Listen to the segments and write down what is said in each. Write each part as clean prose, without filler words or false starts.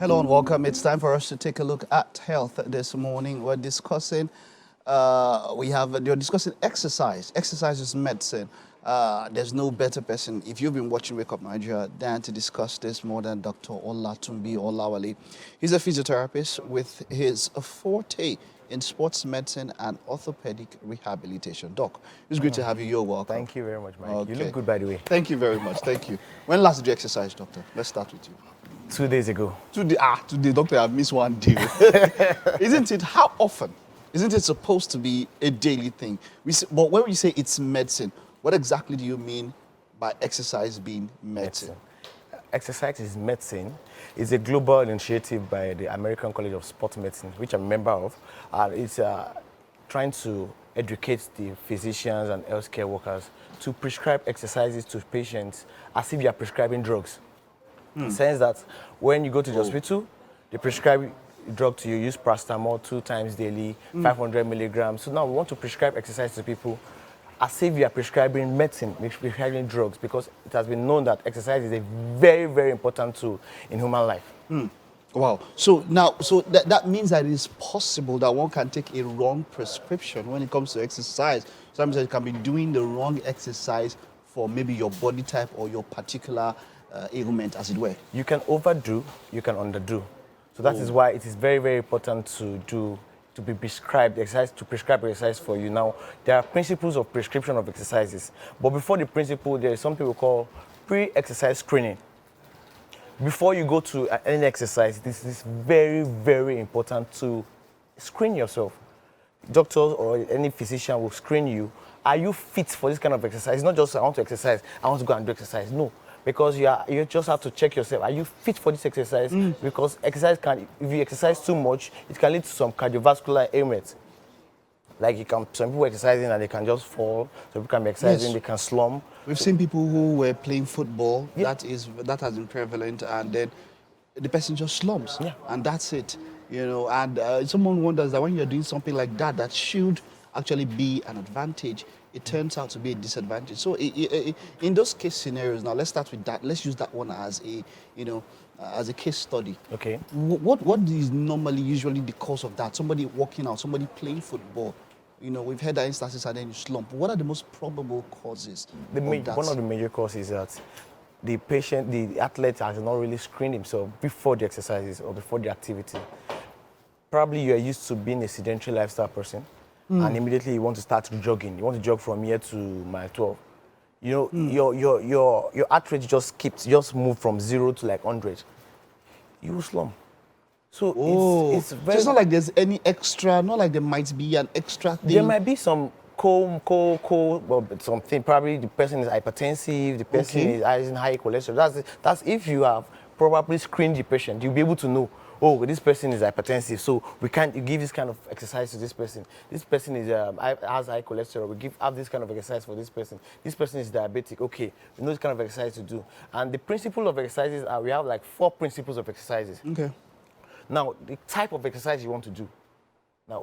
Hello and welcome. It's time for us to take a look at health this morning. We're discussing, you're discussing exercise. Exercise is medicine. There's no better person, if you've been watching Wake Up Nigeria, than to discuss this more than Dr. Olatubi Olawale. He's a physiotherapist with his forte in sports medicine and orthopedic rehabilitation. Doc, it's great to have you. You're welcome. Thank you very much, Mike. Okay. You look good, by the way. Thank you very much. Thank you. When last did you exercise, doctor? Let's start with you. 2 days ago. Today, doctor, I've missed one day. Isn't it? How often? Isn't it supposed to be a daily thing? But when we say it's medicine, what exactly do you mean by exercise being medicine? Exercise is medicine. It's a global initiative by the American College of Sport Medicine, which I'm a member of. It's trying to educate the physicians and healthcare workers to prescribe exercises to patients as if you are prescribing drugs. In the sense that when you go to the hospital, they prescribe drug to you, use paracetamol 2 times daily, 500 milligrams. So now we want to prescribe exercise to people as if you are prescribing medicine, prescribing drugs, because it has been known that exercise is a very, very important tool in human life. Wow. So that means that it is possible that one can take a wrong prescription when it comes to exercise. Sometimes you can be doing the wrong exercise for maybe your body type or your particular ailment, as it were. You can overdo, you can underdo. So that is why it is very, very important to be prescribed exercise, to prescribe exercise for you. Now, there are principles of prescription of exercises. But before the principle, there is something we call pre-exercise screening. Before you go to any exercise, this is very, very important to screen yourself. Doctors or any physician will screen you. Are you fit for this kind of exercise? It's not just I want to exercise, I want to go and do exercise. No. Because you just have to check yourself. Are you fit for this exercise? Because exercise if you exercise too much, it can lead to some cardiovascular ailments. Like some people exercising and they can just fall. Some people can be exercising, they can slump. We've seen people who were playing football. That has been prevalent, and then the person just slumps, and that's it. And someone wonders that when you're doing something like that, that should actually be an advantage, it turns out to be a disadvantage. So in those case scenarios, now let's start with that. Let's use that one as a case study. Okay. What is usually the cause of that? Somebody walking out, somebody playing football. We've had that instances and then you slump. What are the most probable causes of that? One of the major causes is that the athlete has not really screened himself before the exercises or before the activity. Probably you are used to being a sedentary lifestyle person. And immediately you want to start jogging. You want to jog from here to mile 12. Your heart rate just move from 0 to like 100. You will slump. So it's very. It's not like there's any extra. Not like there might be an extra thing. There might be some well, something. Probably the person is hypertensive. The person is having high cholesterol. That's if you have probably screened the patient, you'll be able to know. Oh, this person is hypertensive, so we can't give this kind of exercise to this person. This person has high cholesterol. We have this kind of exercise for this person. This person is diabetic. Okay, we know this kind of exercise to do. And the principle of exercises we have like 4 principles of exercises. Okay. Now, the type of exercise you want to do. Now,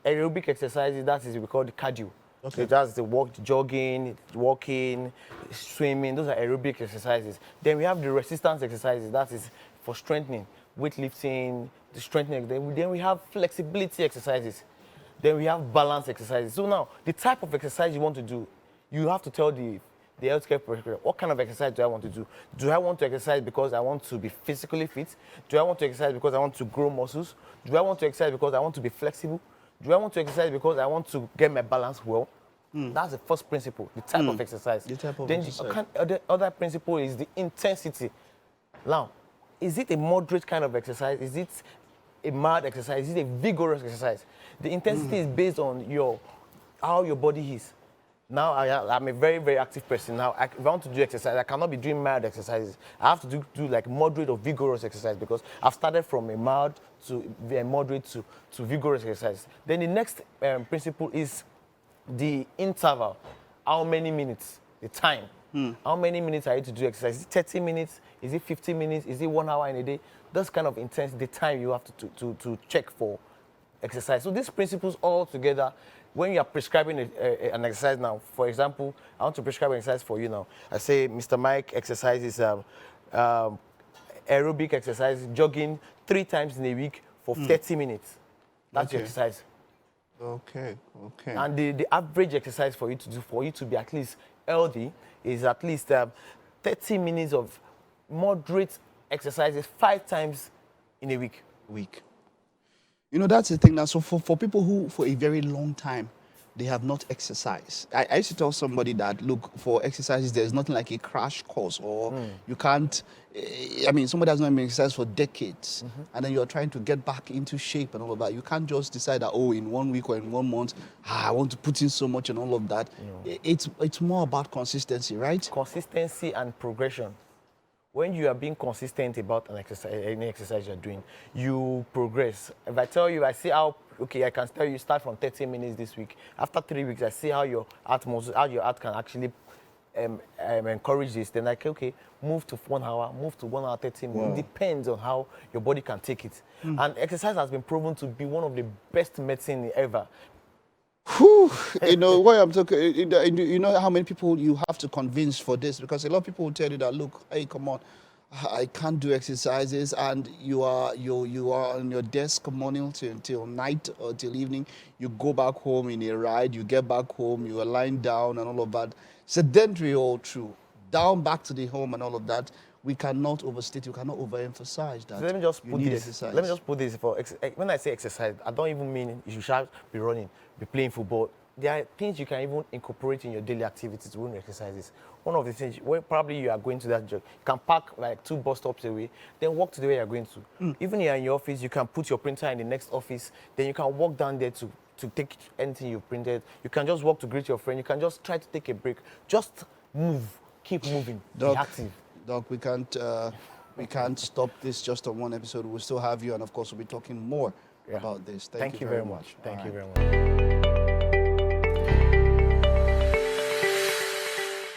aerobic exercises. That is we call the cardio. Okay. So that's the jogging, walking, swimming. Those are aerobic exercises. Then we have the resistance exercises. That is for strengthening. Weightlifting, the strengthening. Then we have flexibility exercises. Then we have balance exercises. So now, the type of exercise you want to do, you have to tell the healthcare professional, what kind of exercise do I want to do? Do I want to exercise because I want to be physically fit? Do I want to exercise because I want to grow muscles? Do I want to exercise because I want to be flexible? Do I want to exercise because I want to get my balance well? That's the first principle, the type of exercise. The type of exercise. The other principle is the intensity. Now, is it a moderate kind of exercise? Is it a mild exercise? Is it a vigorous exercise? The intensity is based on how your body is. Now, I'm a very, very active person. Now, if I want to do exercise, I cannot be doing mild exercises. I have to do like moderate or vigorous exercise because I've started from a mild to a moderate to vigorous exercise. Then the next principle is the interval. How many minutes? The time. How many minutes are you to do exercise? Is it 30 minutes? Is it 50 minutes? Is it 1 hour in a day? Those kind of intensity, the time you have to check for exercise. So these principles all together, when you are prescribing an exercise now, for example, I want to prescribe an exercise for you now. I say, Mr. Mike, exercise is aerobic exercise, jogging 3 times in a week for 30 minutes. That's your Okay. exercise. Okay. Okay. And the average exercise for you to do, for you to be at least healthy, is at least 30 minutes of moderate exercises 5 times in a week. You know, that's the thing now. So for people who, for a very long time, they have not exercised. I used to tell somebody that, look, for exercises, there's nothing like a crash course, or you can't, I mean, somebody has not been exercised for decades, and then you're trying to get back into shape and all of that. You can't just decide that, oh, in 1 week or in 1 month, I want to put in so much and all of that. It's more about consistency, right? Consistency and progression. When you are being consistent about an exercise, any exercise you're doing, you progress. If I tell you, I see how, okay, I can tell you start from 30 minutes this week. After 3 weeks, I see how your heart muscle, how your heart can actually encourage this. Then I can, okay, move to 1 hour, move to 1 hour 30 minutes. Wow. It depends on how your body can take it. And exercise has been proven to be one of the best medicine ever. Whew, you know what I'm talking. You know how many people you have to convince for this, because a lot of people will tell you that, look, hey, come on, I can't do exercises, and you are on your desk morning till night or till evening. You go back home in a ride, you get back home, you are lying down and all of that. Sedentary all through, down back to the home and all of that. We cannot overstate, we cannot overemphasize that. So let me just you put need this. exercise. Let me just put this for when I say exercise, I don't even mean you should be running, be playing football. There are things you can even incorporate in your daily activities when you exercises. One of the things, where probably you are going to that job, you can park like 2 bus stops away, then walk to the way you're going to. Even if you're in your office, you can put your printer in the next office, then you can walk down there to take anything you printed. You can just walk to greet your friend. You can just try to take a break. Just move, keep moving, be active. Doc, we can't stop this just on one episode. We'll still have you, and of course, we'll be talking more about this. Thank you very much. Thank All you right. very much.